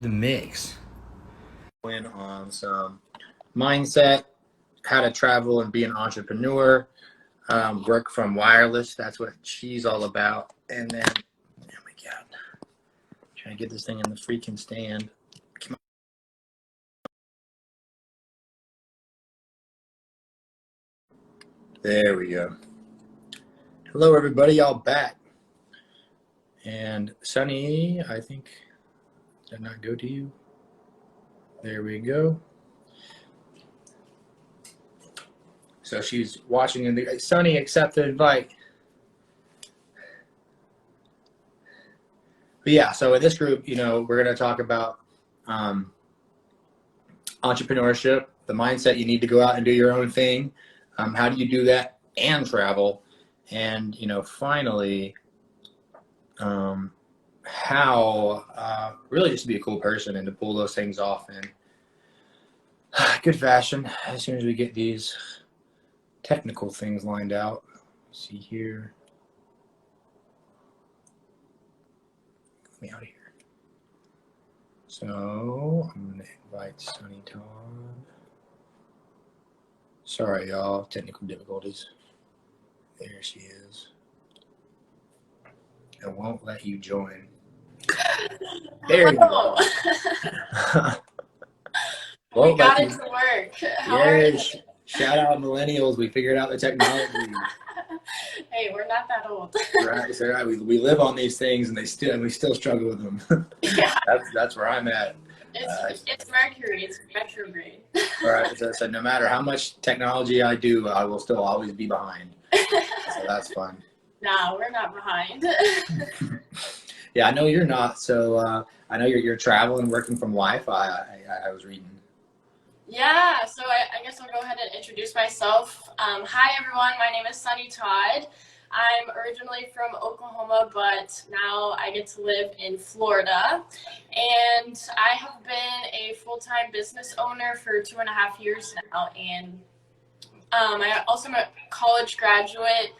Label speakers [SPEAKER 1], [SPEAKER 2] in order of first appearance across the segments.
[SPEAKER 1] the mix. Went on some mindset, how to travel and be an entrepreneur, work from wireless. That's what she's all about. And then, oh my God, trying to get this thing in the freaking stand. Come on. There we go. Hello, everybody. Y'all back. And Sunny, I think, did not go to you? There we go. So she's watching in the Sunny, accept the invite. But yeah, so in this group, we're going to talk about entrepreneurship, the mindset you need to go out and do your own thing. How do you do that and travel? And, finally, how really just to be a cool person and to pull those things off in good fashion as soon as we get these technical things lined out. Let's see here. Let me out of here. So I'm going to invite Sunny Todd. Sorry, y'all. Technical difficulties. There she is. It won't let you join. There you go.
[SPEAKER 2] We got it to work. How are you?
[SPEAKER 1] Shout out millennials. We figured out the technology.
[SPEAKER 2] Hey, we're not that old.
[SPEAKER 1] Right. So we live on these things and we still struggle with them.
[SPEAKER 2] Yeah.
[SPEAKER 1] That's where I'm at.
[SPEAKER 2] It's Mercury. It's retrograde.
[SPEAKER 1] All right. So no matter how much technology I do, I will still always be behind. So that's fun.
[SPEAKER 2] No, we're not behind.
[SPEAKER 1] Yeah, I know you're not. So I know you're traveling, working from Wi-Fi. I was reading.
[SPEAKER 2] Yeah, so I guess I'll go ahead and introduce myself. Hi, everyone. My name is Sunny Todd. I'm originally from Oklahoma, but now I get to live in Florida. And I have been a full-time business owner for 2.5 years now. And I also am a college graduate.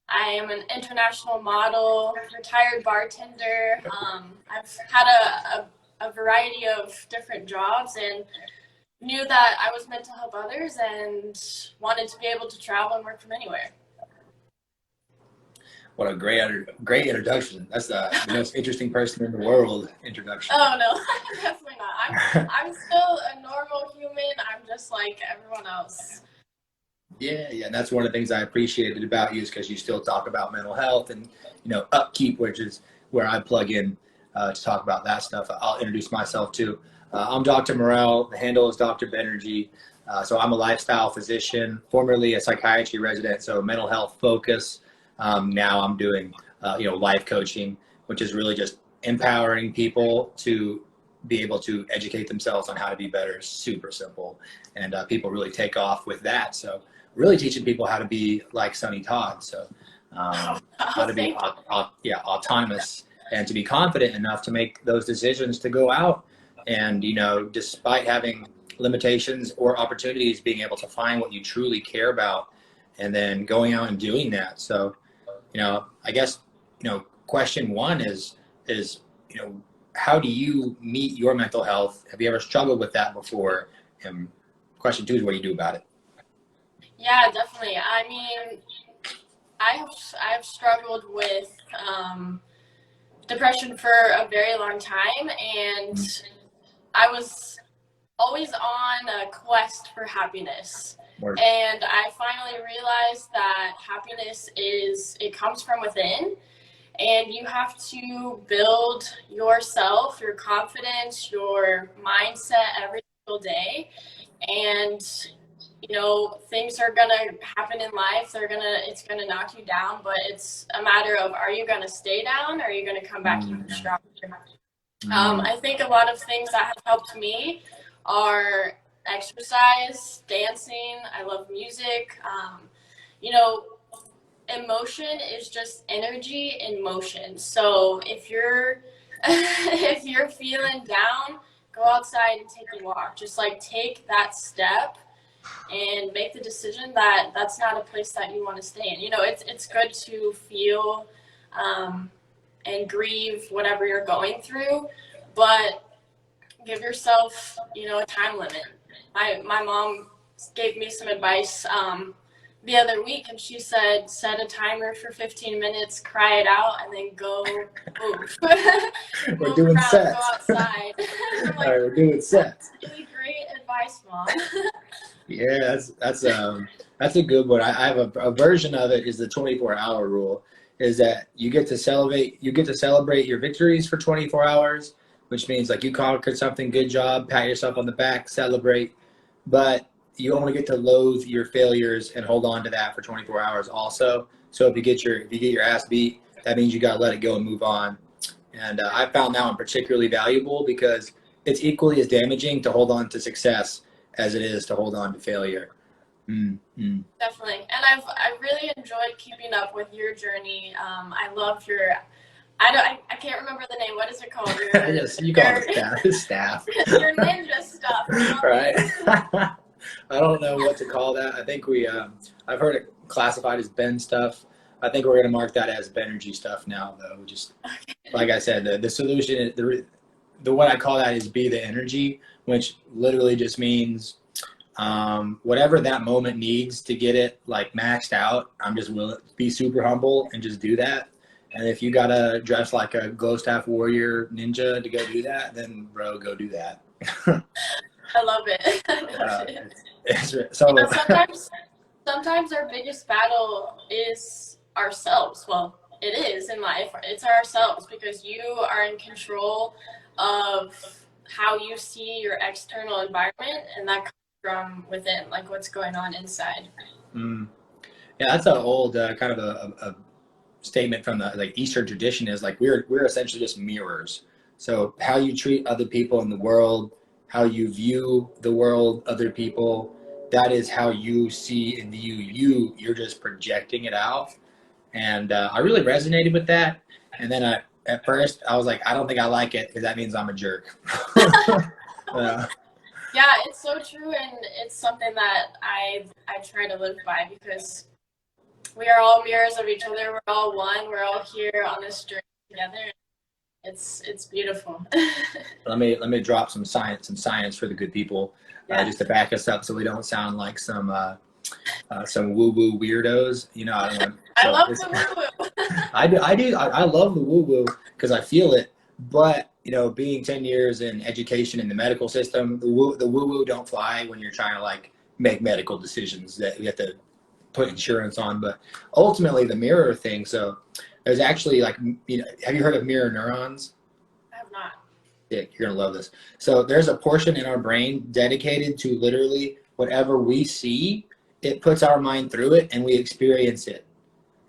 [SPEAKER 2] I am an international model, retired bartender. I've had a variety of different jobs and knew that I was meant to help others and wanted to be able to travel and work from anywhere.
[SPEAKER 1] What a great introduction. That's the most interesting person in the world introduction.
[SPEAKER 2] Oh, no, definitely not. I'm still a normal human. I'm just like everyone else.
[SPEAKER 1] Yeah, and that's one of the things I appreciated about you is because you still talk about mental health and, upkeep, which is where I plug in to talk about that stuff. I'll introduce myself too. I'm Dr. Morel. The handle is Doctor.Benergy. So I'm a lifestyle physician, formerly a psychiatry resident, so mental health focus. Now I'm doing, life coaching, which is really just empowering people to be able to educate themselves on how to be better. Super simple. And people really take off with that. So really teaching people how to be like Sunny Todd. So how to be autonomous and to be confident enough to make those decisions to go out and, despite having limitations or opportunities, being able to find what you truly care about and then going out and doing that. So, I guess, question one is, how do you meet your mental health? Have you ever struggled with that before? And question two is what do you do about it?
[SPEAKER 2] Yeah, definitely. I mean, I've struggled with depression for a very long time, and I was always on a quest for happiness. And I finally realized that happiness it comes from within, and you have to build yourself, your confidence, your mindset every single day. And things are gonna happen in life. It's gonna knock you down, but it's a matter of, are you gonna stay down or are you gonna come back even stronger? I think a lot of things that have helped me are exercise, dancing. I love music. Emotion is just energy in motion. So if you're if you're feeling down, go outside and take a walk. Just like take that step and make the decision that that's not a place that you want to stay in. It's good to feel and grieve whatever you're going through, but give yourself, a time limit. My mom gave me some advice the other week, and she said, set a timer for 15 minutes, cry it out, and then go move.
[SPEAKER 1] We're
[SPEAKER 2] Move
[SPEAKER 1] doing
[SPEAKER 2] around,
[SPEAKER 1] sets.
[SPEAKER 2] go outside. I'm
[SPEAKER 1] All
[SPEAKER 2] like,
[SPEAKER 1] right, we're doing sets.
[SPEAKER 2] really great advice, Mom.
[SPEAKER 1] Yeah, that's a good one. I have a version of it is the 24-hour rule. Is that you get to celebrate your victories for 24 hours, which means like you conquered something, good job, pat yourself on the back, celebrate. But you only get to loathe your failures and hold on to that for 24 hours also. So if you get your ass beat, that means you got to let it go and move on. And I found that one particularly valuable because it's equally as damaging to hold on to success as it is to hold on to failure. Mm-hmm.
[SPEAKER 2] Definitely. And I've really enjoyed keeping up with your journey. I love your, I can't remember the name. What is it called?
[SPEAKER 1] You call it staff.
[SPEAKER 2] Your ninja stuff.
[SPEAKER 1] Right. I don't know what to call that. I think I've heard it classified as Ben stuff. I think we're going to mark that as Benergy stuff now, though. Just like I said, the solution, the what I call that is be the energy, which literally just means whatever that moment needs to get it like maxed out. I'm just willing to be super humble and just do that. And if you gotta dress like a glow staff warrior ninja to go do that, then bro, go do that.
[SPEAKER 2] I love it. Sometimes our biggest battle is ourselves. Well, it is in life. It's ourselves, because you are in control of how you see your external environment, and that comes from within, like what's going on inside.
[SPEAKER 1] Yeah, that's an old kind of a statement from the like Eastern tradition is like we're essentially just mirrors. So how you treat other people in the world, how you view the world, other people, that is how you see and view you're just projecting it out. And I really resonated with that. And then at first I was like, I don't think I like it because that means I'm a jerk.
[SPEAKER 2] Yeah, it's so true, and it's something that I try to live by, because we are all mirrors of each other. We're all one. We're all here on this journey together. It's beautiful.
[SPEAKER 1] Let me drop some science for the good people, just to back us up so we don't sound like some woo-woo weirdos.
[SPEAKER 2] I love the woo-woo.
[SPEAKER 1] I do. I love the woo-woo because I feel it. But being 10 years in education in the medical system, the woo-woo don't fly when you're trying to like make medical decisions that you have to put insurance on. But ultimately, the mirror thing. So there's actually like have you heard of mirror neurons?
[SPEAKER 2] I have not.
[SPEAKER 1] Yeah, you're gonna love this. So there's a portion in our brain dedicated to literally whatever we see, it puts our mind through it and we experience it.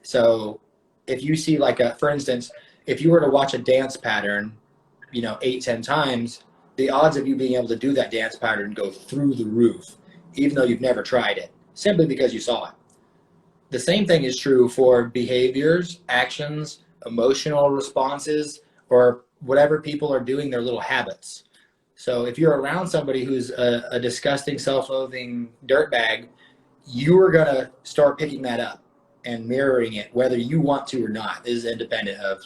[SPEAKER 1] So if you see for instance, if you were to watch a dance pattern, 8-10 times, the odds of you being able to do that dance pattern go through the roof, even though you've never tried it, simply because you saw it. The same thing is true for behaviors, actions, emotional responses, or whatever people are doing, their little habits. So if you're around somebody who's a disgusting, self-loathing dirtbag, you are going to start picking that up and mirroring it, whether you want to or not. This is independent of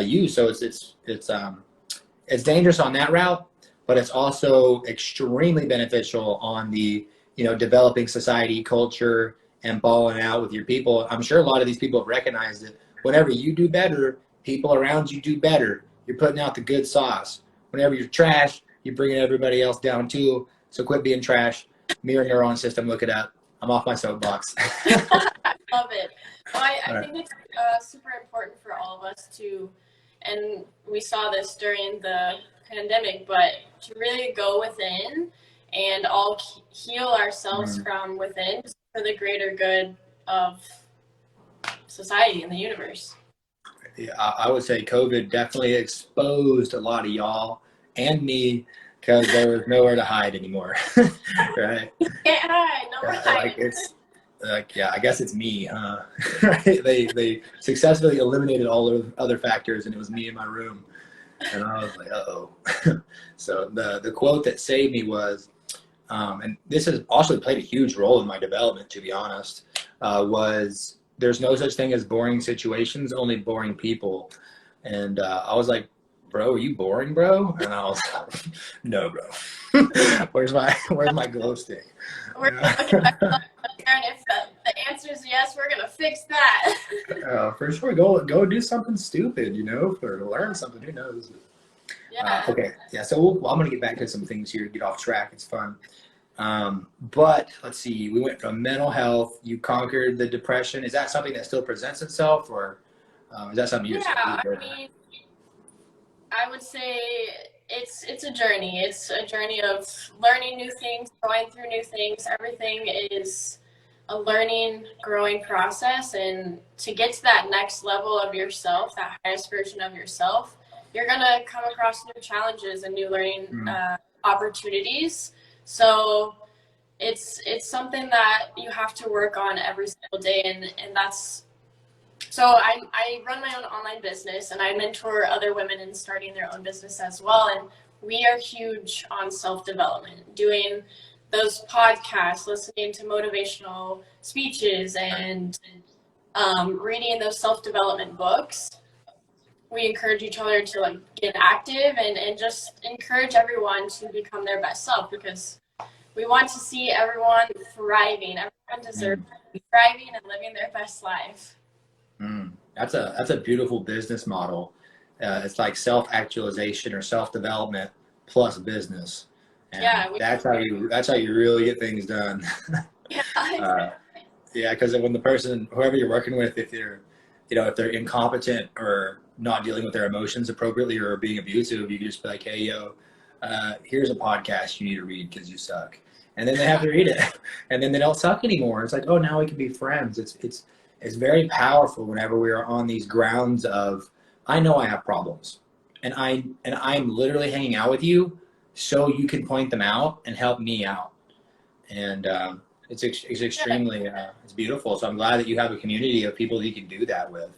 [SPEAKER 1] you. So it's dangerous on that route, but it's also extremely beneficial on the developing society, culture, and balling out with your people. I'm sure a lot of these people have recognized that whenever you do better, people around you do better. You're putting out the good sauce. Whenever you're trash, you're bringing everybody else down too. So quit being trash. Mirror neuron system, look it up. I'm off my soapbox.
[SPEAKER 2] I love it. Well, I think it's super important for all of us to, and we saw this during the pandemic, but to really go within and all heal ourselves from within for the greater good of society and the universe.
[SPEAKER 1] Yeah, I would say COVID definitely exposed a lot of y'all and me because there was nowhere to hide anymore. Right?
[SPEAKER 2] Can't hide, nowhere to hide.
[SPEAKER 1] I guess it's me, huh? Right? They successfully eliminated all of other factors, and it was me in my room. And I was like, uh-oh. So the quote that saved me was, and this has also played a huge role in my development, to be honest, was there's no such thing as boring situations, only boring people. And I was like, bro, are you boring, bro? And I was like, no, bro. Where's my glow stick?
[SPEAKER 2] We're looking back and if the answer is yes, we're gonna fix that.
[SPEAKER 1] For sure. Go do something stupid, to learn something. Who knows?
[SPEAKER 2] Yeah.
[SPEAKER 1] Okay. Yeah. So I'm going to get back to some things here to get off track. It's fun. But let's see. We went from mental health. You conquered the depression. Is that something that still presents itself, or is that something you're?
[SPEAKER 2] Yeah. I mean, I would say it's a journey. It's a journey of learning new things, going through new things. Everything is a learning, growing process, and to get to that next level of yourself, that highest version of yourself, you're gonna come across new challenges and new learning opportunities. So it's something that you have to work on every single day, and that's so I run my own online business and I mentor other women in starting their own business as well. And we are huge on self-development, doing those podcasts, listening to motivational speeches, and reading those self-development books. We encourage each other to get active and just encourage everyone to become their best self, because we want to see everyone thriving. Everyone deserves to be thriving and living their best life.
[SPEAKER 1] That's a beautiful business model. It's like self-actualization or self-development plus business. And that's how you really get things done. Yeah, because when whoever you're working with, if they're incompetent or not dealing with their emotions appropriately or being abusive, you can just be like, hey, here's a podcast you need to read because you suck. And then they have to read it, and then they don't suck anymore. It's like, oh, now we can be friends. It's very powerful whenever we are on these grounds of, I know I have problems, and I'm literally hanging out with you so you can point them out and help me out. And it's extremely it's beautiful. So I'm glad that you have a community of people that you can do that with.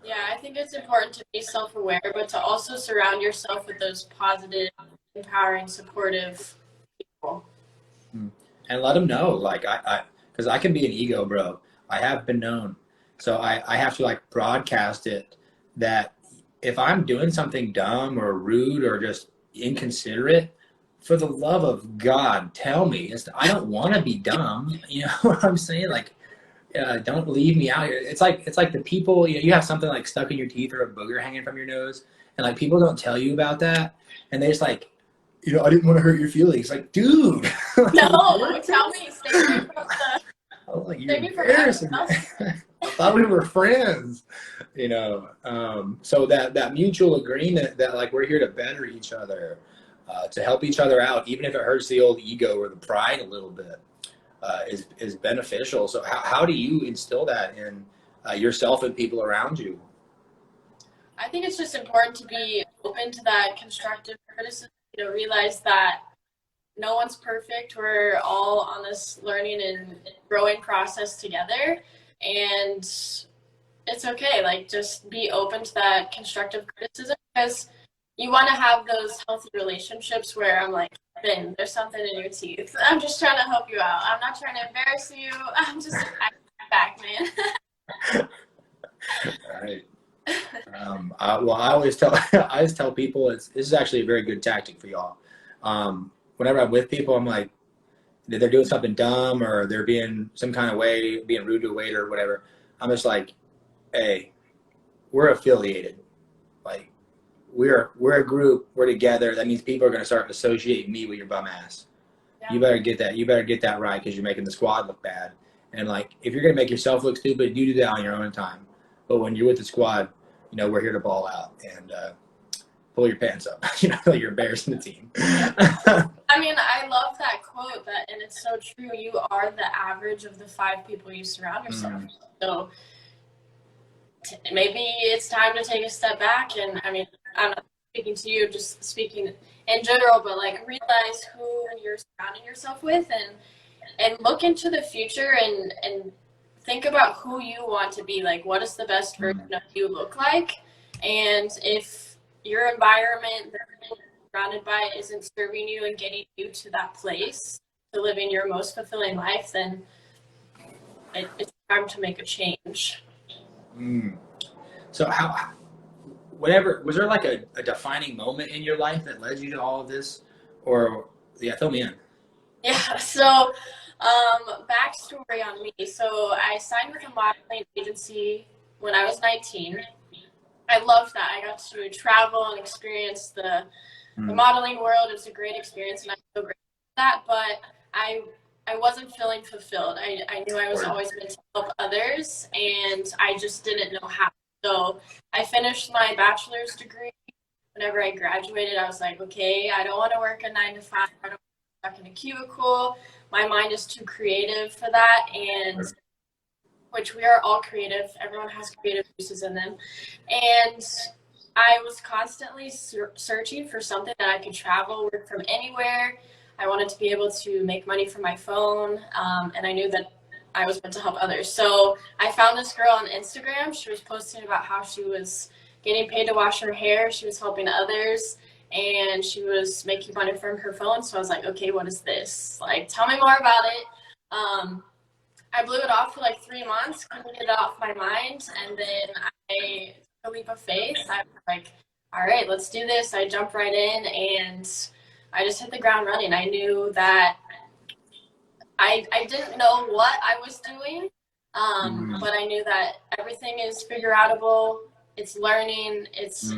[SPEAKER 2] Yeah, I think it's important to be self-aware, but to also surround yourself with those positive, empowering, supportive people.
[SPEAKER 1] And let them know, because I can be an ego, bro. I have been known. So I have to broadcast it that if I'm doing something dumb or rude or just inconsiderate, for the love of God, tell me. I don't want to be dumb. You know what I'm saying? Don't leave me out here. It's like the people, you have something stuck in your teeth or a booger hanging from your nose, and people don't tell you about that, and they just I didn't want to hurt your feelings. Dude.
[SPEAKER 2] No, tell me. Stay away from the.
[SPEAKER 1] I was you're embarrassing me. I thought we were friends. So that mutual agreement that we're here to better each other, to help each other out, even if it hurts the old ego or the pride a little bit, is beneficial. So how do you instill that in yourself and people around you?
[SPEAKER 2] I think it's just important to be open to that constructive criticism. Realize that no one's perfect. We're all on this learning and growing process together, and it's okay. Just be open to that constructive criticism, because you want to have those healthy relationships where I'm Ben, there's something in your teeth. I'm just trying to help you out. I'm not trying to embarrass you. I'm just back, man.
[SPEAKER 1] All right. I always tell people this is actually a very good tactic for y'all. Whenever I'm with people, I'm like, they're doing something dumb or they're being some kind of way, being rude to a waiter or whatever. I'm just like, hey, we're affiliated. We're a group. We're together. That means people are going to start associating me with your bum ass. Yeah. You better get that. You better get that right, because you're making the squad look bad. And if you're going to make yourself look stupid, you do that on your own time. But when you're with the squad, we're here to ball out and pull your pants up. You're embarrassing the team.
[SPEAKER 2] I mean, I love that quote, and it's so true. You are the average of the 5 people you surround yourself with. So maybe it's time to take a step back. And I mean, I'm not speaking to you, just speaking in general, but realize who you're surrounding yourself with, and look into the future and think about who you want to be. What does the best version of you look like? And if your environment that you're surrounded by isn't serving you and getting you to that place to living your most fulfilling life, then it's time to make a change.
[SPEAKER 1] So whatever, was there like a defining moment in your life that led you to all of this? Or, yeah, fill me in.
[SPEAKER 2] Yeah, so backstory on me. So I signed with a modeling agency when I was 19. I loved that. I got to travel and experience the modeling world. It was a great experience, and I'm so grateful for that. But I wasn't feeling fulfilled. I knew I was always meant to help others, and I just didn't know how. So I finished my bachelor's degree. Whenever I graduated, I was like, okay, I don't want to work a 9 to 5. I don't want to work in a cubicle. My mind is too creative for that, and which we are all creative. Everyone has creative juices in them. And I was constantly searching for something that I could travel, work from anywhere. I wanted to be able to make money from my phone, and I knew that I was meant to help others. So I found this girl on Instagram. She was posting about how she was getting paid to wash her hair. She was helping others, and she was making money from her phone. So I was like, okay, what is this? Like, tell me more about it. I blew it off for like 3 months, couldn't get it off my mind, and then I took a leap of faith. I was like, all right, let's do this. I jumped right in, and I just hit the ground running. I knew that I didn't know what I was doing, but I knew that everything is figure outable. It's learning. It's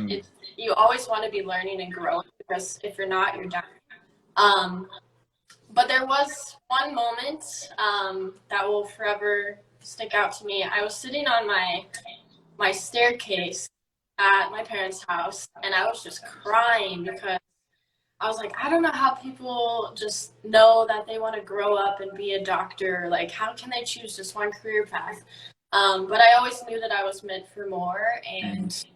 [SPEAKER 2] you always want to be learning and growing, because if you're not, you're done. But there was one moment that will forever stick out to me. I was sitting on my staircase at my parents' house, and I was just crying because I was like, I don't know how people just know that they want to grow up and be a doctor. Like, how can they choose just one career path? But I always knew that I was meant for more, and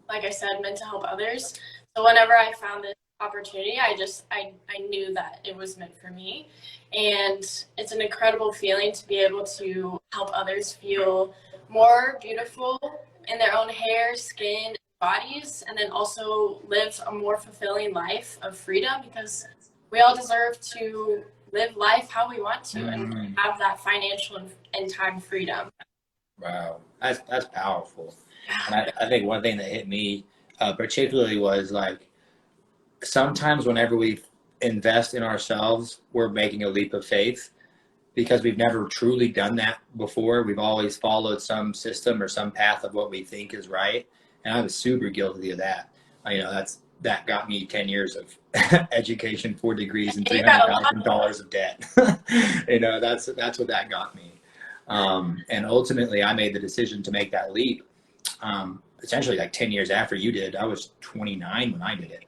[SPEAKER 2] like I said, meant to help others. So whenever I found this opportunity, I knew that it was meant for me. And it's an incredible feeling to be able to help others feel more beautiful in their own hair, skin, bodies, and then also live a more fulfilling life of freedom, because we all deserve to live life how we want to and have that financial and time freedom.
[SPEAKER 1] Wow, that's powerful. And I think one thing that hit me particularly was like, sometimes whenever we invest in ourselves, we're making a leap of faith, because we've never truly done that before. We've always followed some system or some path of what we think is right. And I was super guilty of that. That got me 10 years of education, 4 degrees, and $300,000 of debt. That's what that got me. And ultimately, I made the decision to make that leap. Essentially, like 10 years after you did. I was 29 when I did it.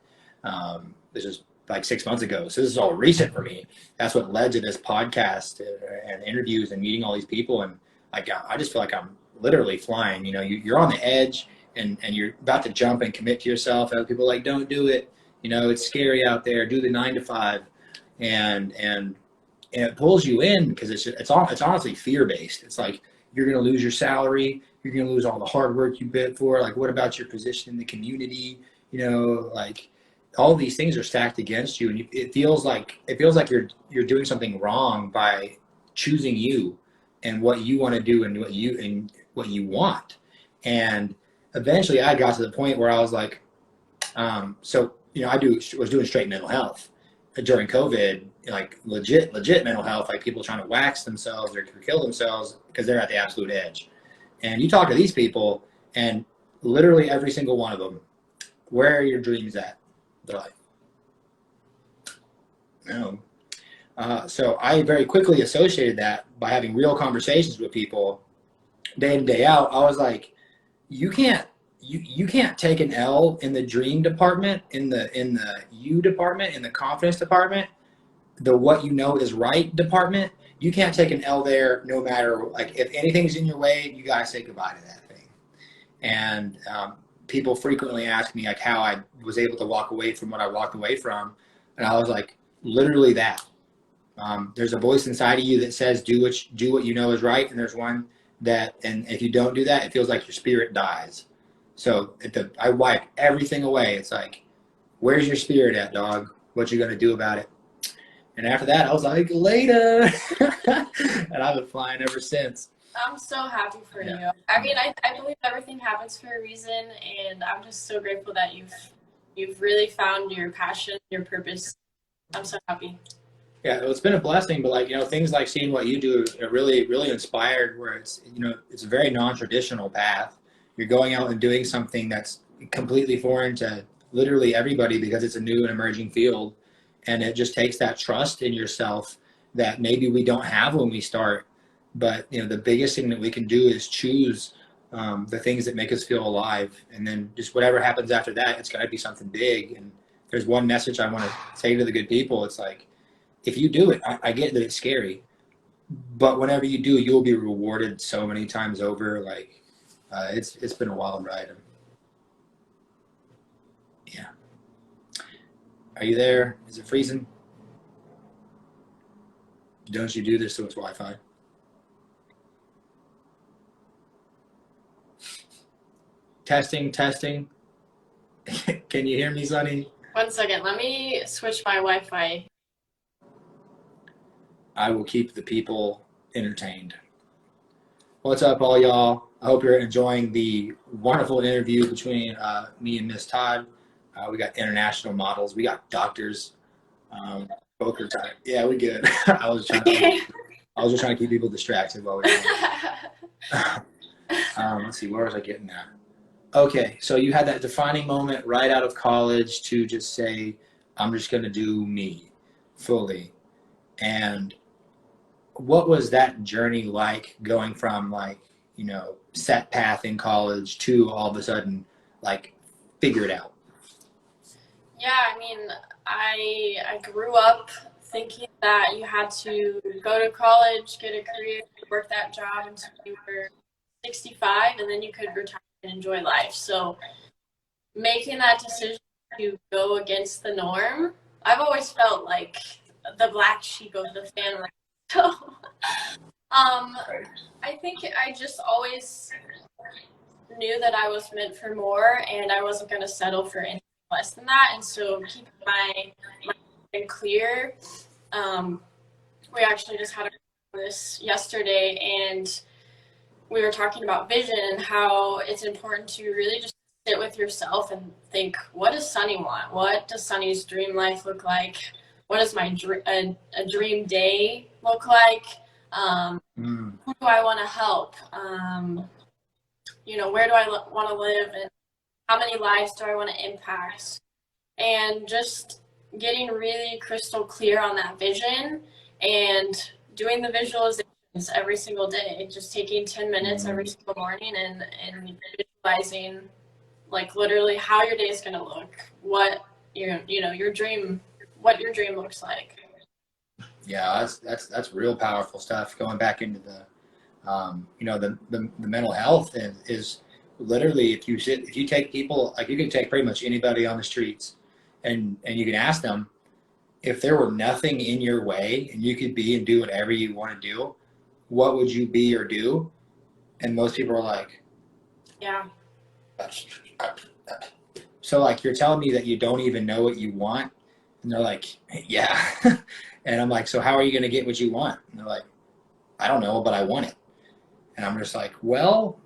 [SPEAKER 1] This is like 6 months ago. So this is all recent for me. That's what led to this podcast and interviews and meeting all these people. And like, I just feel like I'm literally flying. You're on the edge, and you're about to jump and commit to yourself. Other people are like, don't do it. It's scary out there. Do the 9 to 5. And it pulls you in, because it's honestly fear-based. It's like, you're going to lose your salary. You're going to lose all the hard work you bid for. Like, what about your position in the community? Like, all these things are stacked against you, and it feels like you're doing something wrong by choosing you and what you want to do and what you want. And eventually, I got to the point where I was like, I was doing straight mental health during COVID, like legit mental health, like people trying to wax themselves or kill themselves because they're at the absolute edge. And you talk to these people, and literally every single one of them, where are your dreams at? They're like, no. So I very quickly associated that by having real conversations with people day in, day out. I was like, you can't take an L in the dream department, in the you department, in the confidence department, the what you know is right department. You can't take an L there, no matter, like, if anything's in your way, you gotta say goodbye to that thing. And people frequently ask me like how I was able to walk away from what I walked away from, and I was like, literally that. There's a voice inside of you that says do what you know is right, and there's one that, and if you don't do that, it feels like your spirit dies. So I wipe everything away. It's like, where's your spirit at, dog? What you gonna do about it? And after that, I was like, later. And I've been flying ever since.
[SPEAKER 2] I'm so happy for
[SPEAKER 1] Yeah.
[SPEAKER 2] you. I mean, I believe everything happens for a reason, and I'm just so grateful that you've really found your passion, your purpose. I'm so happy.
[SPEAKER 1] Yeah, well, it's been a blessing, but like, things like seeing what you do are really, really inspired where it's, it's a very non-traditional path. You're going out and doing something that's completely foreign to literally everybody because it's a new and emerging field. And it just takes that trust in yourself that maybe we don't have when we start. But, the biggest thing that we can do is choose the things that make us feel alive. And then just whatever happens after that, it's got to be something big. And there's one message I want to say to the good people. It's like, if you do it, I get that it's scary, but whenever you do, you'll be rewarded so many times over. Like, it's been a wild ride. Yeah. Are you there? Is it freezing? Don't you do this so it's Wi-Fi? Testing, testing. Can you hear me, Sonny?
[SPEAKER 2] 1 second. Let me switch my Wi-Fi.
[SPEAKER 1] I will keep the people entertained. What's up, all y'all? I hope you're enjoying the wonderful interview between me and Miss Todd. We got international models. We got doctors. Both are tired. Yeah, we good. I was just trying to keep people distracted while we were. Let's see, where was I getting at? Okay, so you had that defining moment right out of college to just say, I'm just going to do me fully. And what was that journey like going from like, set path in college to all of a sudden like figure it out?
[SPEAKER 2] Yeah, I mean, I grew up thinking that you had to go to college, get a career, work that job until you were 65, and then you could retire and enjoy life. So making that decision to go against the norm, I've always felt like the black sheep of the family. So I think I just always knew that I was meant for more, and I wasn't going to settle for anything less than that. And so keeping my mind clear, we actually just had this yesterday, and we were talking about vision and how it's important to really just sit with yourself and think, what does Sunny want? What does Sunny's dream life look like? What does my a dream day look like? Who do I want to help? Where do I want to live, and how many lives do I want to impact? And just getting really crystal clear on that vision and doing the visualizations every single day, just taking 10 minutes every single morning and visualizing like literally how your day is going to look, what your dream looks like.
[SPEAKER 1] Yeah, that's real powerful stuff. Going back into the the mental health is literally, if you take people, like you can take pretty much anybody on the streets and you can ask them, if there were nothing in your way and you could be and do whatever you want to do, what would you be or do? And most people are like,
[SPEAKER 2] yeah.
[SPEAKER 1] So like, you're telling me that you don't even know what you want? And they're like, yeah. And I'm like, so how are you going to get what you want? And they're like, I don't know, but I want it. And I'm just like, well,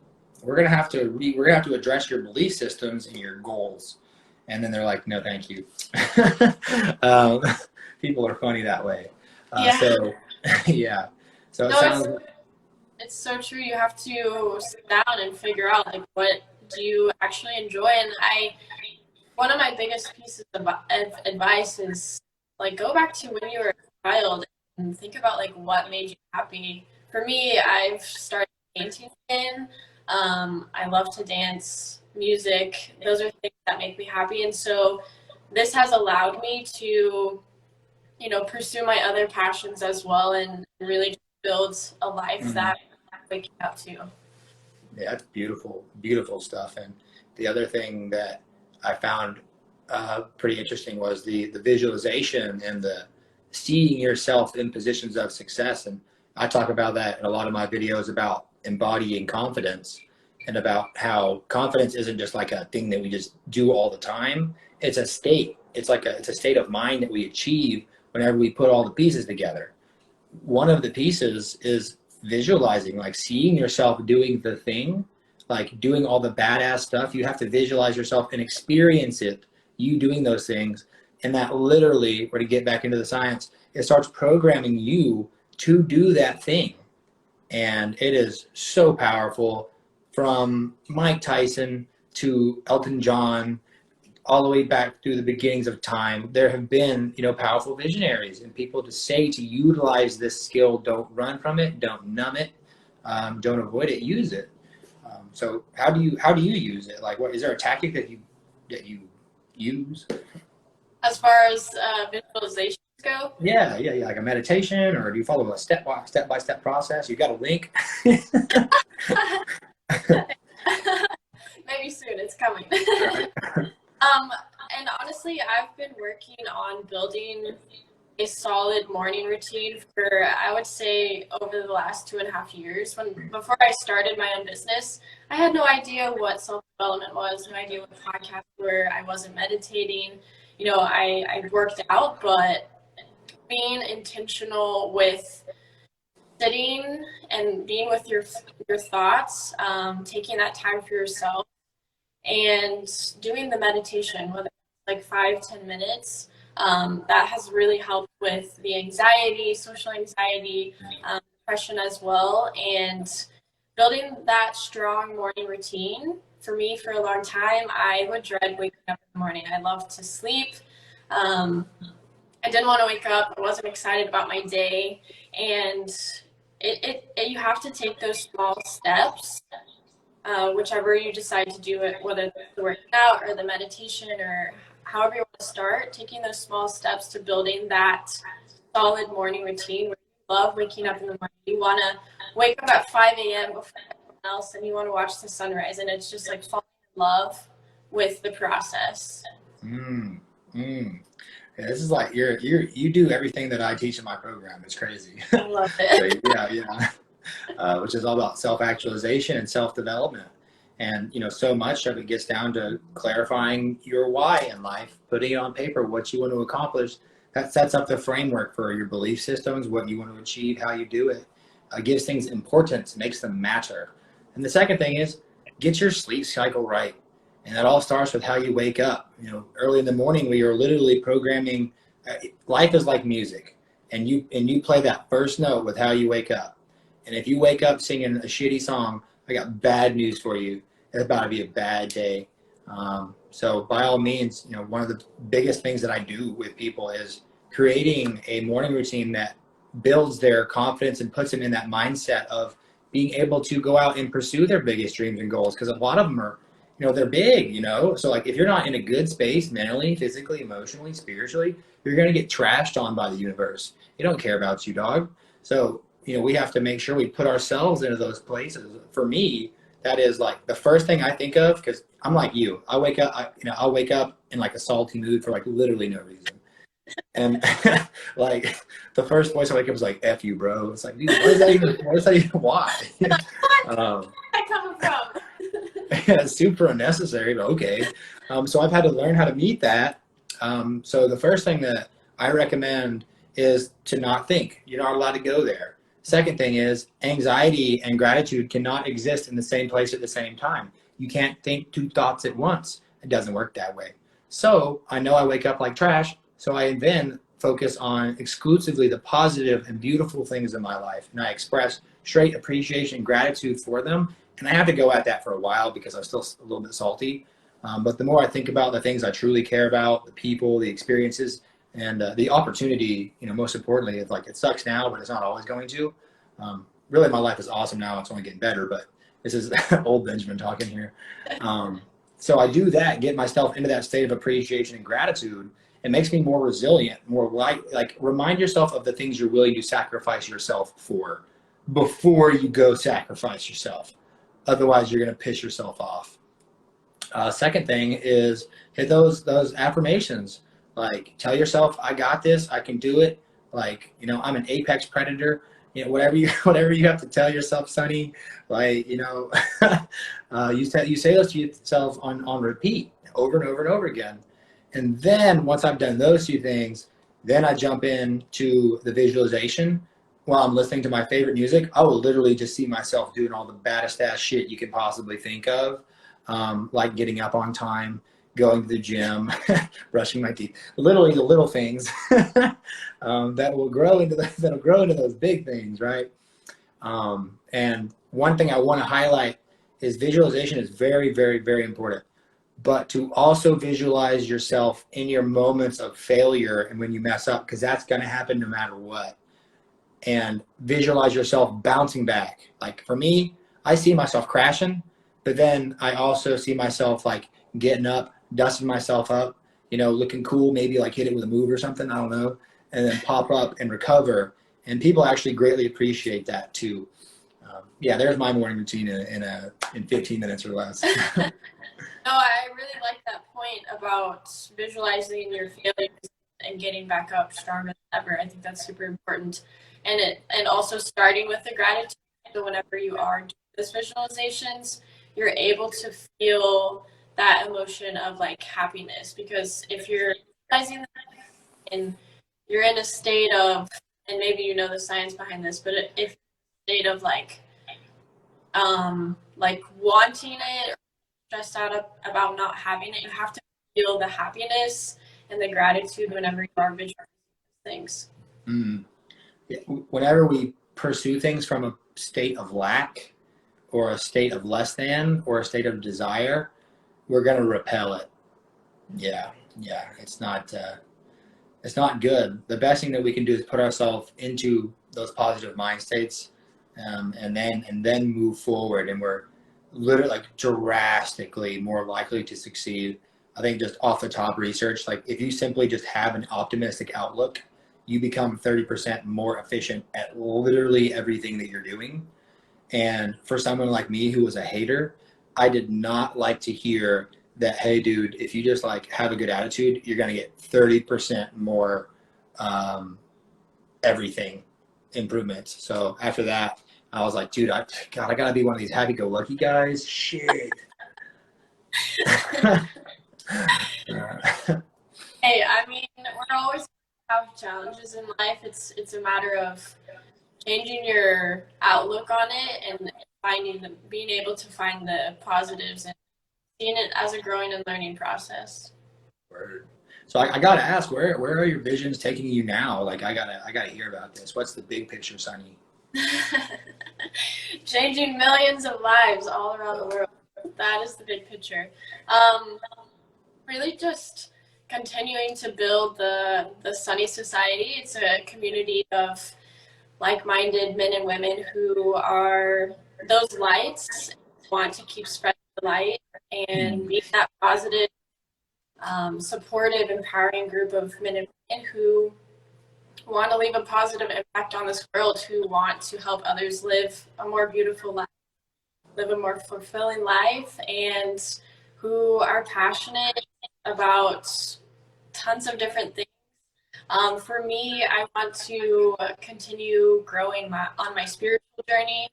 [SPEAKER 1] we're gonna have to address your belief systems and your goals. And then they're like, no, thank you. People are funny that way.
[SPEAKER 2] Yeah.
[SPEAKER 1] So yeah. So
[SPEAKER 2] it's so true. You have to sit down and figure out like, what do you actually enjoy? And one of my biggest pieces of advice is like, go back to when you were a child and think about like what made you happy. For me, I've started painting again. I love to dance, music. Those are things that make me happy. And so this has allowed me to, pursue my other passions as well and really build a life that I'm waking up to.
[SPEAKER 1] Yeah, that's beautiful, beautiful stuff. And the other thing that I found pretty interesting was the visualization and the seeing yourself in positions of success. And I talk about that in a lot of my videos about embodying confidence and about how confidence isn't just like a thing that we just do all the time. It's a state. It's a state of mind that we achieve whenever we put all the pieces together. One of the pieces is visualizing, like seeing yourself doing the thing, like doing all the badass stuff. You have to visualize yourself and experience it, you doing those things. And that literally, or to get back into the science, it starts programming you to do that thing. And it is so powerful, from Mike Tyson to Elton John, all the way back through the beginnings of time. There have been, powerful visionaries and people to say to utilize this skill. Don't run from it. Don't numb it. Don't avoid it. Use it. So how do you use it? Like, what is there a tactic that you use?
[SPEAKER 2] As far as visualizations go?
[SPEAKER 1] Yeah, like a meditation, or do you follow a step-by-step process? You got a link?
[SPEAKER 2] Maybe soon, it's coming. And honestly, I've been working on building a solid morning routine for, I would say, over the last 2.5 years. Before I started my own business, I had no idea what self-development was, no idea what podcasts were. I wasn't meditating. I worked out, but being intentional with sitting and being with your thoughts, taking that time for yourself, and doing the meditation, whether it's like 5-10 minutes, that has really helped with the anxiety, social anxiety, depression as well. And building that strong morning routine, for me, for a long time, I would dread waking up in the morning. I loved to sleep. I didn't want to wake up. I wasn't excited about my day. And you have to take those small steps, whichever you decide to do it, whether it's the working out or the meditation or however you want to start, taking those small steps to building that solid morning routine where you love waking up in the morning. You want to wake up at 5 a.m. before everyone else, and you want to watch the sunrise, and it's just like falling in love with the process.
[SPEAKER 1] Yeah, this is like you do everything that I teach in my program. It's crazy.
[SPEAKER 2] I love it.
[SPEAKER 1] Yeah. Which is all about self-actualization and self-development. And, so much of it gets down to clarifying your why in life, putting it on paper, what you want to accomplish. That sets up the framework for your belief systems, what you want to achieve, how you do it. Gives things importance, makes them matter. And the second thing is, get your sleep cycle right. And that all starts with how you wake up. Early in the morning, we are literally programming. Life is like music, and you play that first note with how you wake up. And if you wake up singing a shitty song, I got bad news for you. It's about to be a bad day. So by all means, one of the biggest things that I do with people is creating a morning routine that builds their confidence and puts them in that mindset of being able to go out and pursue their biggest dreams and goals. Because a lot of them are, they're big, so like if you're not in a good space mentally, physically, emotionally, spiritually, you're going to get trashed on by the universe. They don't care about you, dog. So, we have to make sure we put ourselves into those places. For me, that is like the first thing I think of, because I'm like you. I'll wake up in like a salty mood for like literally no reason. And like the first voice I wake up is like, F you, bro. It's like, dude, what is that even why?
[SPEAKER 2] Where's that coming from?
[SPEAKER 1] Yeah, it's super unnecessary, but okay. So I've had to learn how to meet that. So the first thing that I recommend is to not think. You're not allowed to go there. Second thing is, anxiety and gratitude cannot exist in the same place at the same time. You can't think two thoughts at once. It doesn't work that way. So I know I wake up like trash, so I then focus on exclusively the positive and beautiful things in my life, and I express straight appreciation and gratitude for them. And I have to go at that for a while because I'm still a little bit salty. But the more I think about the things I truly care about, the people, the experiences, and the opportunity, most importantly, it's like it sucks now, but it's not always going to. Really, my life is awesome now. It's only getting better, but this is old Benjamin talking here. So I do that, get myself into that state of appreciation and gratitude. It makes me more resilient, more like remind yourself of the things you're willing to sacrifice yourself for before you go sacrifice yourself. Otherwise, you're going to piss yourself off. Second thing is hit those affirmations. Like, tell yourself, I got this, I can do it. Like, I'm an apex predator. Whatever you have to tell yourself, Sonny. Like, you say those to yourself on repeat over and over and over again. And then once I've done those two things, then I jump into the visualization. while I'm listening to my favorite music, I will literally just see myself doing all the baddest ass shit you can possibly think of. Like getting up on time, going to the gym, brushing my teeth, literally the little things that'll grow into those big things, right? And one thing I want to highlight is visualization is very, very, very important. But to also visualize yourself in your moments of failure and when you mess up, because that's going to happen no matter what. And visualize yourself bouncing back. Like for me, I see myself crashing, but then I also see myself like getting up, dusting myself up, looking cool, maybe like hit it with a move or something, I don't know, and then pop up and recover. And people actually greatly appreciate that too. Yeah, there's my morning routine in 15 minutes or less.
[SPEAKER 2] No, I really like that point about visualizing your failures and getting back up stronger than ever. I think that's super important. And also starting with the gratitude. So whenever you are doing those visualizations, you're able to feel that emotion of like happiness, because if you're visualizing that and you're in a state of, and maybe you know the science behind this, but if you're in a state of like wanting it or stressed out about not having it, you have to feel the happiness and the gratitude whenever you are visualizing things.
[SPEAKER 1] Yeah. Whenever we pursue things from a state of lack or a state of less than or a state of desire, we're going to repel it. Yeah. It's not good. The best thing that we can do is put ourselves into those positive mind states, and then move forward, and we're literally like drastically more likely to succeed. I think just off the top research, like if you simply just have an optimistic outlook, you become 30% more efficient at literally everything that you're doing. And for someone like me who was a hater, I did not like to hear that, hey dude, if you just like have a good attitude, you're going to get 30% more everything improvements. So after that, I was like, dude, I gotta be one of these happy-go-lucky guys. Shit.
[SPEAKER 2] Hey, I mean, we're always have challenges in life. It's a matter of changing your outlook on it and being able to find the positives and seeing it as a growing and learning process.
[SPEAKER 1] Word. So I gotta ask, where are your visions taking you now? Like I gotta hear about this. What's the big picture, Sonny?
[SPEAKER 2] Changing millions of lives all around the world. That is the big picture. Really just continuing to build the Sunny Society. It's a community of like-minded men and women who are those lights, want to keep spreading the light and being that positive, supportive, empowering group of men and women who want to leave a positive impact on this world, who want to help others live a more beautiful life, live a more fulfilling life, and who are passionate about tons of different things. For me, I want to continue growing on my spiritual journey.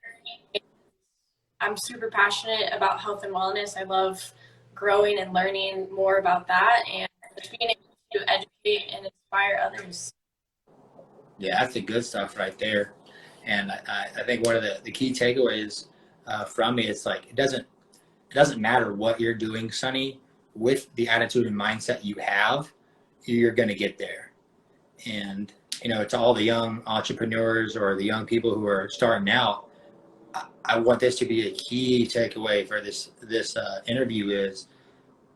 [SPEAKER 2] I'm super passionate about health and wellness. I love growing and learning more about that and just being able to educate and inspire others.
[SPEAKER 1] Yeah, that's the good stuff right there. And I think one of the key takeaways from me is like it doesn't matter what you're doing, Sonny. With the attitude and mindset you have, you're going to get there. And to all the young entrepreneurs or the young people who are starting out, I want this to be a key takeaway for this interview is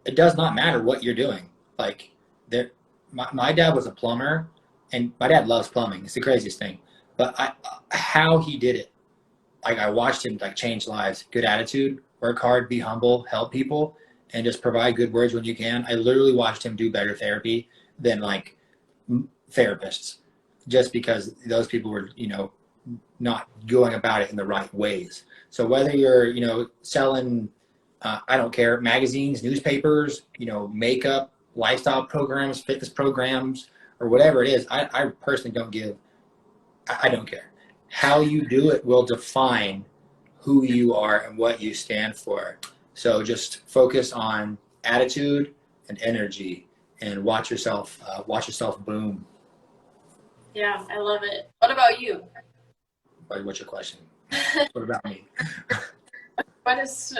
[SPEAKER 1] it does not matter what you're doing. Like my dad was a plumber, and my dad loves plumbing. It's the craziest thing. But how he did it, like I watched him like change lives, good attitude, work hard, be humble, help people, and just provide good words when you can. I literally watched him do better therapy than like therapists, just because those people were, not going about it in the right ways. So whether you're, selling, I don't care, magazines, newspapers, makeup, lifestyle programs, fitness programs, or whatever it is, I personally don't give, I don't care. How you do it will define who you are and what you stand for. So just focus on attitude and energy and watch yourself boom.
[SPEAKER 2] Yeah, I love it. What about you?
[SPEAKER 1] What's your question? What about me?
[SPEAKER 2] What is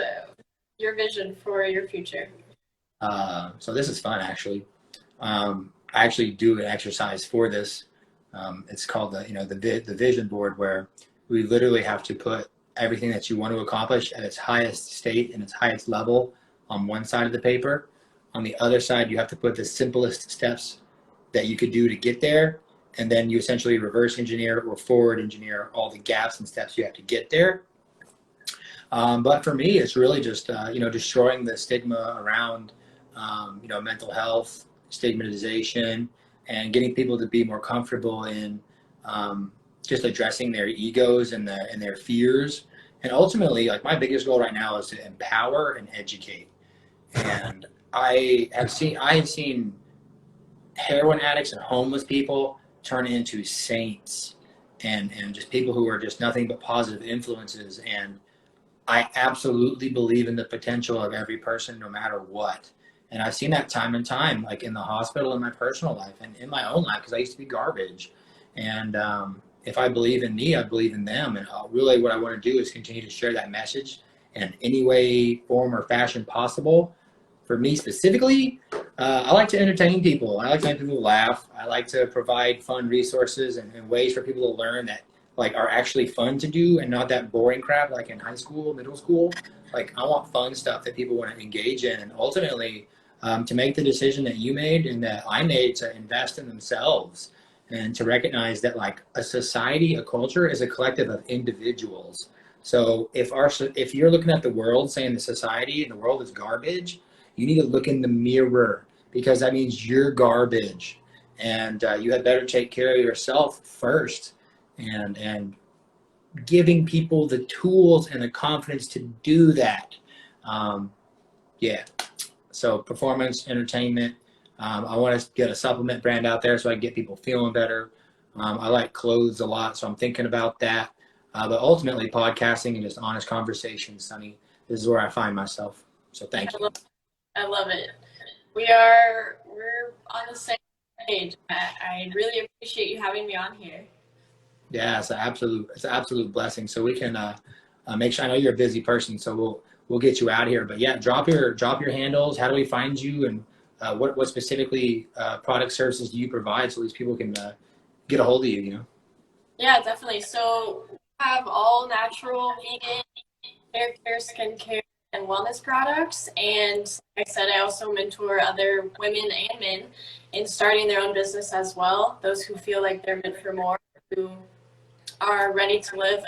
[SPEAKER 2] your vision for your future?
[SPEAKER 1] So this is fun, actually. I actually do an exercise for this. It's called the vision board, where we literally have to put everything that you want to accomplish at its highest state and its highest level on one side of the paper. On the other side, you have to put the simplest steps that you could do to get there, and then you essentially reverse engineer or forward engineer all the gaps and steps you have to get there. But for me, it's really just destroying the stigma around mental health, stigmatization, and getting people to be more comfortable in just addressing their egos and their fears. And ultimately, like, my biggest goal right now is to empower and educate. And I have seen heroin addicts and homeless people turn into saints, and just people who are just nothing but positive influences. And I absolutely believe in the potential of every person, no matter what. And I've seen that time and time, like in the hospital, in my personal life, and in my own life, because I used to be garbage. And if I believe in me, I believe in them. And really what I want to do is continue to share that message in any way, form, or fashion possible. For me specifically, I like to entertain people. I like to make people laugh. I like to provide fun resources and ways for people to learn that like are actually fun to do, and not that boring crap like in high school, middle school. Like, I want fun stuff that people want to engage in, and ultimately to make the decision that you made and that I made, to invest in themselves, and to recognize that, like, a society, a culture is a collective of individuals. So if you're looking at the world saying the society and the world is garbage, you need to look in the mirror, because that means you're garbage, and you had better take care of yourself first. And giving people the tools and the confidence to do that. Yeah. So performance, entertainment. I want to get a supplement brand out there so I can get people feeling better. I like clothes a lot, so I'm thinking about that. But ultimately, podcasting and just honest conversations, Sunny, this is where I find myself. So thank you.
[SPEAKER 2] I love it. We're on the same page. I really appreciate you having me on here.
[SPEAKER 1] Yeah, it's an absolute blessing. So we can make sure. I know you're a busy person, so we'll get you out here. But yeah, drop your handles. How do we find you, and what specifically product services do you provide, so these people can get a hold of you? You know.
[SPEAKER 2] Yeah, definitely. So we have all natural, vegan hair care, skincare, and wellness products. And like I said, I also mentor other women and men in starting their own business as well. Those who feel like they're meant for more, who are ready to live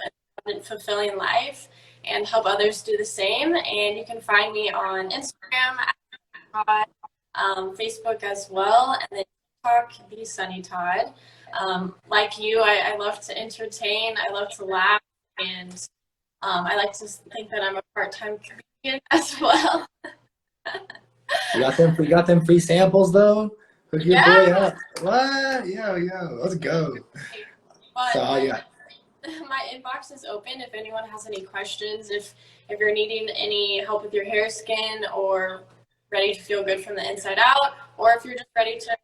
[SPEAKER 2] a fulfilling life and help others do the same. And you can find me on Instagram, Todd, Facebook as well, and then TikTok, the Sunny Todd. Like you, I love to entertain, I love to laugh, and I like to think that I'm a part-time comedian as well.
[SPEAKER 1] You got them free samples though? Hook your
[SPEAKER 2] Yeah.
[SPEAKER 1] boy up. What? Yo, let's go.
[SPEAKER 2] But
[SPEAKER 1] So yeah.
[SPEAKER 2] my inbox is open if anyone has any questions. If you're needing any help with your hair, skin, or ready to feel good from the inside out, or if you're just ready to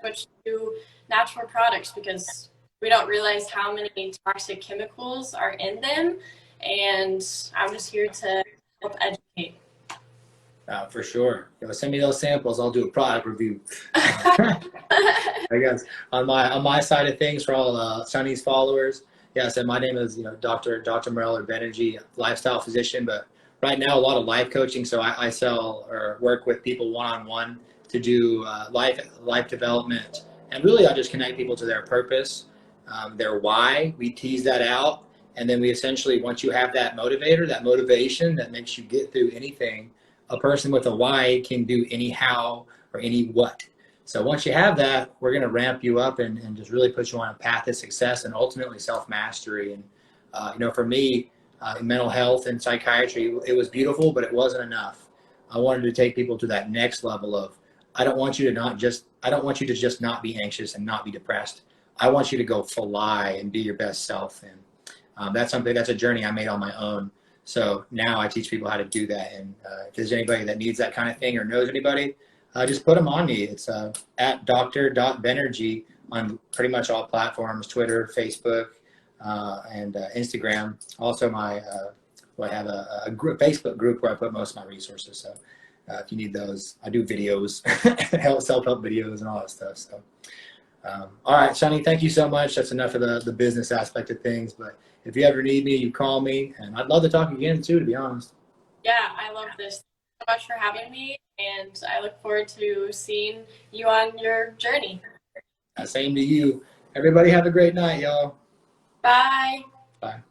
[SPEAKER 2] switch to natural products, because we don't realize how many toxic chemicals are in them. And I'm just here to help educate.
[SPEAKER 1] For sure. Send me those samples. I'll do a product review. I guess on my side of things, for all Sunny's followers, yeah. So my name is Doctor.Benergy, lifestyle physician. But right now, a lot of life coaching. So I sell or work with people one-on-one to do life development, and really I just connect people to their purpose, their why. We tease that out, and then we essentially, once you have that motivator, that motivation that makes you get through anything, a person with a why can do any how or any what. So once you have that, we're going to ramp you up and just really put you on a path to success and ultimately self-mastery. And, for me, in mental health and psychiatry, it was beautiful, but it wasn't enough. I wanted to take people to that next level of, I don't want you to just not be anxious and not be depressed. I want you to go fly and be your best self. And that's a journey I made on my own. So now I teach people how to do that. And if there's anybody that needs that kind of thing or knows anybody, just put them on me. It's at Doctor.Benergy on pretty much all platforms, Twitter, Facebook, and Instagram. Also, I have a Facebook group where I put most of my resources. So if you need those, I do videos, self-help videos and all that stuff. So, all right, Shani, thank you so much. That's enough of the business aspect of things. But if you ever need me, you call me, and I'd love to talk again too, to be honest.
[SPEAKER 2] Yeah, I love this. Thanks so much for having me, and I look forward to seeing you on your journey.
[SPEAKER 1] Same to you. Everybody have a great night, y'all.
[SPEAKER 2] Bye.
[SPEAKER 1] Bye.